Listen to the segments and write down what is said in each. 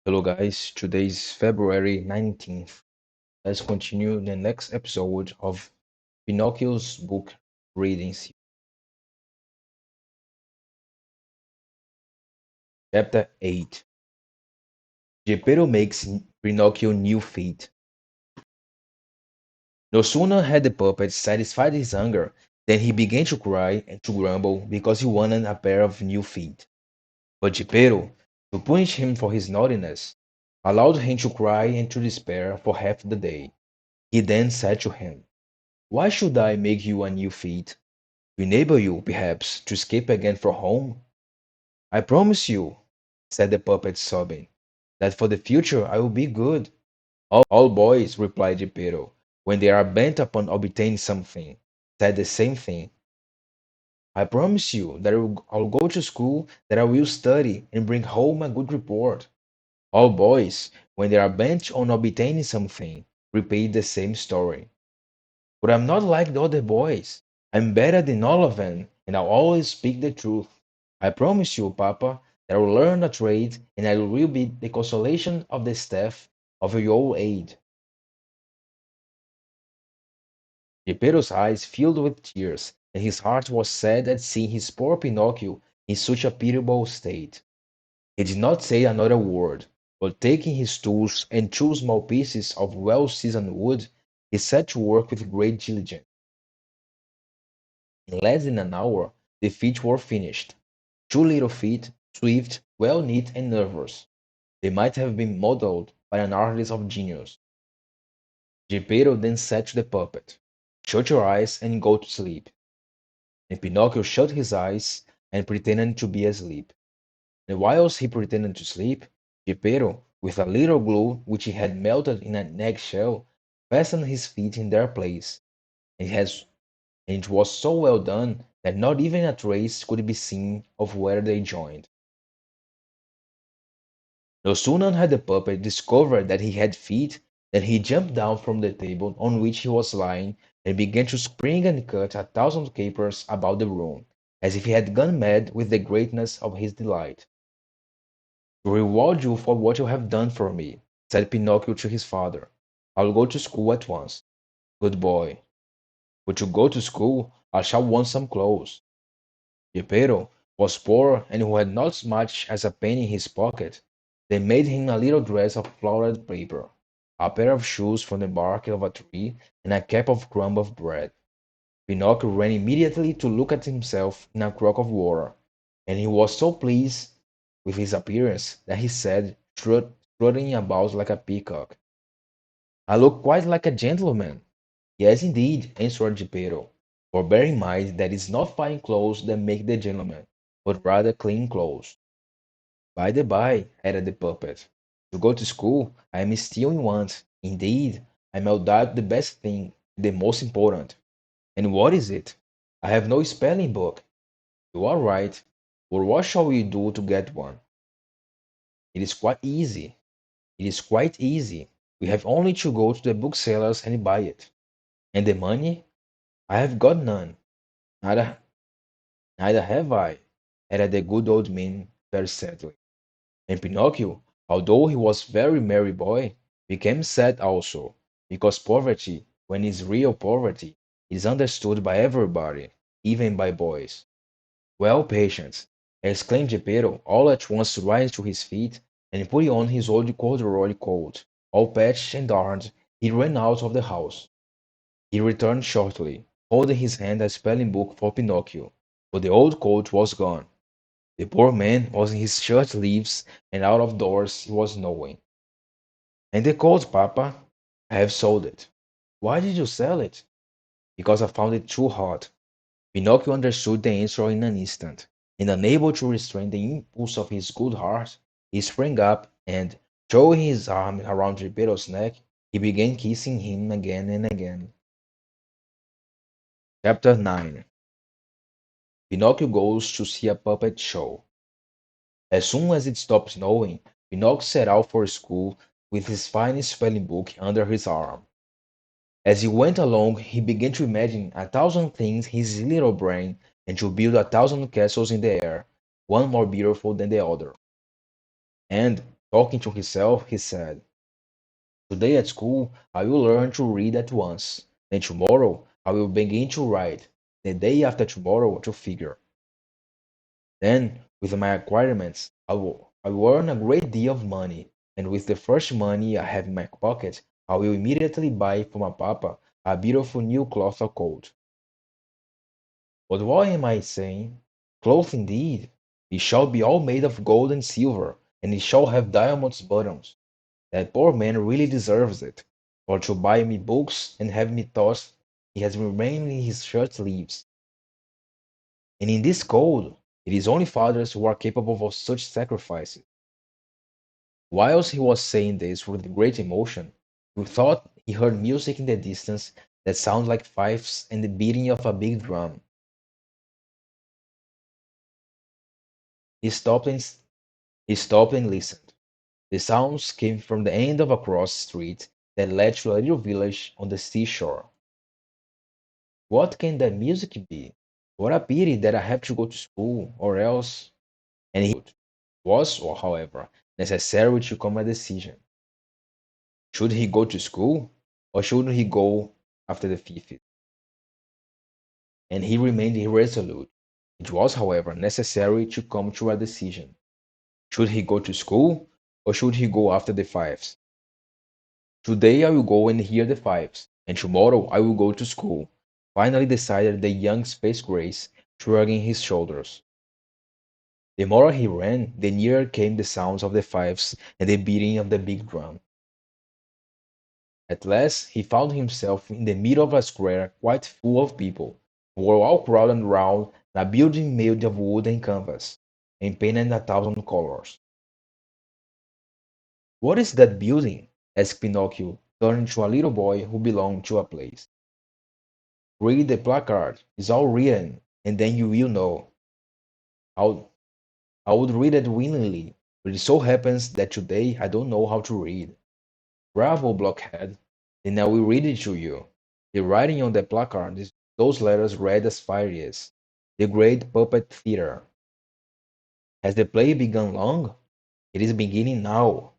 Hello guys, today is February 19th. Let's continue the next episode of Pinocchio's book reading series. Chapter 8. Geppetto makes Pinocchio new feet. No sooner had the puppet satisfied his hunger than he began to cry and to grumble because he wanted a pair of new feet. But Geppetto, to punish him for his naughtiness, allowed him to cry and to despair for half the day. He then said to him, "Why should I make you a new feet? To enable you, perhaps, to escape again from home? I promise you," said the puppet, sobbing, "that for the future I will be good." All boys, replied Geppetto, when they are bent upon obtaining something, said the same thing. "I promise you that I'll go to school, that I will study and bring home a good report." All boys, when they are bent on obtaining something, repeat the same story. "But I'm not like the other boys. I'm better than all of them, and I'll always speak the truth. I promise you, Papa, that I will learn a trade, and I will be the consolation of the staff of your old age." Geppetto's eyes filled with tears, and his heart was sad at seeing his poor Pinocchio in such a pitiable state. He did not say another word, but taking his tools and two small pieces of well-seasoned wood, he set to work with great diligence. In less than an hour, the feet were finished. Two little feet, swift, well knit, and nervous. They might have been modeled by an artist of genius. Geppetto then said to the puppet, "Shut your eyes and go to sleep." And Pinocchio shut his eyes and pretended to be asleep. And whilst he pretended to sleep, Geppetto, with a little glue which he had melted in an eggshell, fastened his feet in their place. And it was so well done that not even a trace could be seen of where they joined. No sooner had the puppet discovered that he had feet than he jumped down from the table on which he was lying and began to spring and cut 1,000 capers about the room, as if he had gone mad with the greatness of his delight. "To reward you for what you have done for me," said Pinocchio to his father, "I will go to school at once." "Good boy. But to go to school I shall want some clothes." Geppetto was poor and who had not much as a penny in his pocket. They made him a little dress of flowered paper, a pair of shoes from the bark of a tree, and a cap of crumb of bread. Pinocchio ran immediately to look at himself in a crock of water, and he was so pleased with his appearance that he said, strutting about like a peacock, "I look quite like a gentleman." "Yes, indeed," answered Geppetto, "for bear in mind that it is not fine clothes that make the gentleman, but rather clean clothes." "By the by," added the puppet, "to go to school I am still in want. Indeed, I am no doubt the best thing, the most important." "And what is it?" "I have no spelling book." "You are right. But what shall we do to get one?" "It is quite easy. It is quite easy. We have only to go to the bookseller's and buy it." "And the money?" "I have got none." "Neither, neither have I," added the good old man very sadly. And Pinocchio, although he was a very merry boy, became sad also, because poverty, when it is real poverty, is understood by everybody, even by boys. "Well, patience!" exclaimed Geppetto, all at once rising to his feet, and putting on his old corduroy coat. All patched and darned, he ran out of the house. He returned shortly, holding in his hand a spelling book for Pinocchio, but the old coat was gone. The poor man was in his shirt sleeves, and out of doors he was nowhere. "And the coat, Papa?" "I have sold it." "Why did you sell it?" "Because I found it too hot." Pinocchio understood the answer in an instant, and unable to restrain the impulse of his good heart, he sprang up and, throwing his arm around Geppetto's neck, he began kissing him again and again. Chapter 9. Pinocchio goes to see a puppet show. As soon as it stopped snowing, Pinocchio set out for school with his fine spelling book under his arm. As he went along he began to imagine 1,000 things in his little brain and to build 1,000 castles in the air, one more beautiful than the other. And, Talking to himself, he said, "Today at school, I will learn to read at once. Then tomorrow, I will begin to write. The day after tomorrow, to figure. Then, with my acquirements, I will earn a great deal of money, and with the first money I have in my pocket, I will immediately buy for my papa a beautiful new cloth of coat. But what am I saying? Cloth indeed! It shall be all made of gold and silver, and it shall have diamonds buttons. That poor man really deserves it, for to buy me books and have me taught he has remained in his shirt sleeves. And in this cold, it is only fathers who are capable of such sacrifices." Whilst he was saying this with great emotion, he thought he heard music in the distance that sounded like fifes and the beating of a big drum. He stopped and, he stopped and listened. The sounds came from the end of a cross street that led to a little village on the seashore. "What can that music be? What a pity that I have to go to school, or else—" And he was, however, necessary to come a decision. Should he go to school, or should he go after the fifth? And he remained irresolute. It was, however, necessary to come to a decision. Should he go to school, or should he go after the fives? "Today I will go and hear the fives, and tomorrow I will go to school," finally decided the young space grace, shrugging his shoulders. The more he ran, the nearer came the sounds of the fifes and the beating of the big drum. At last he found himself in the middle of a square quite full of people, who were all crowded round a building made of wood and canvas, and painted in a thousand colors. "What is that building?" asked Pinocchio, turning to a little boy who belonged to a place. "Read the placard, it's all written, and then you will know." I I would read it willingly, but it so happens that today I don't know how to read." "Bravo, blockhead! Then I will read it to you. The writing on the placard is those letters read as follows: The Great Puppet Theatre. Has the play begun long? It is beginning now.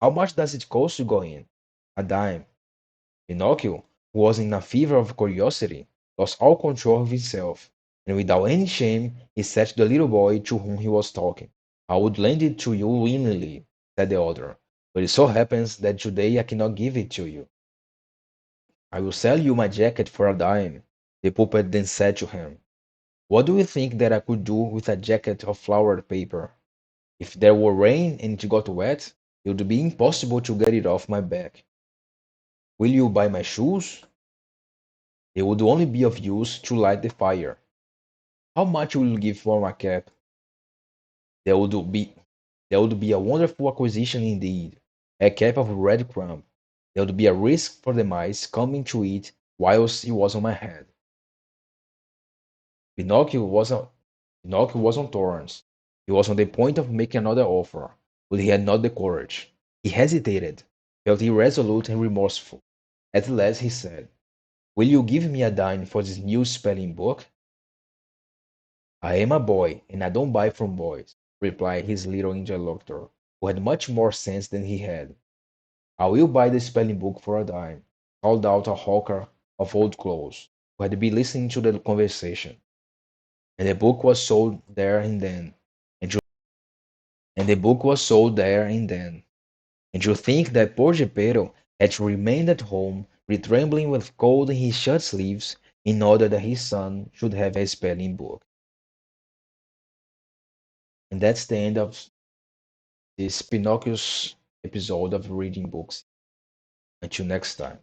How much does it cost to go in? A dime." Pinocchio, who was in a fever of curiosity, lost all control of himself, and without any shame he said to the little boy to whom he was talking, "I would lend it to you willingly," said the other, "but it so happens that today I cannot give it to you." "I will sell you my jacket for a dime," the puppet then said to him. "What do you think that I could do with a jacket of flowered paper? If there were rain and it got wet, it would be impossible to get it off my back. Will you buy my shoes? They would only be of use to light the fire. How much will you give for my cap? That would be that would be a wonderful acquisition indeed. A cap of red crumb. There would be a risk for the mice coming to eat whilst it was on my head." Pinocchio was on Pinocchio was on thorns. He was on the point of making another offer, but he had not the courage. He hesitated, felt irresolute and remorseful. At last he said, "Will you give me a dime for this new spelling book?" "I am a boy, and I don't buy from boys," replied his little interlocutor, who had much more sense than he had. "I will buy the spelling book for a dime," called out a hawker of old clothes, who had been listening to the conversation. And the book was sold there and then. And you, and the book was sold there and then. And you think that poor Geppetto had to remain at home, trembling with cold in his shirt sleeves, in order that his son should have a spelling book. And that's the end of this Pinocchio's episode of reading books. Until next time.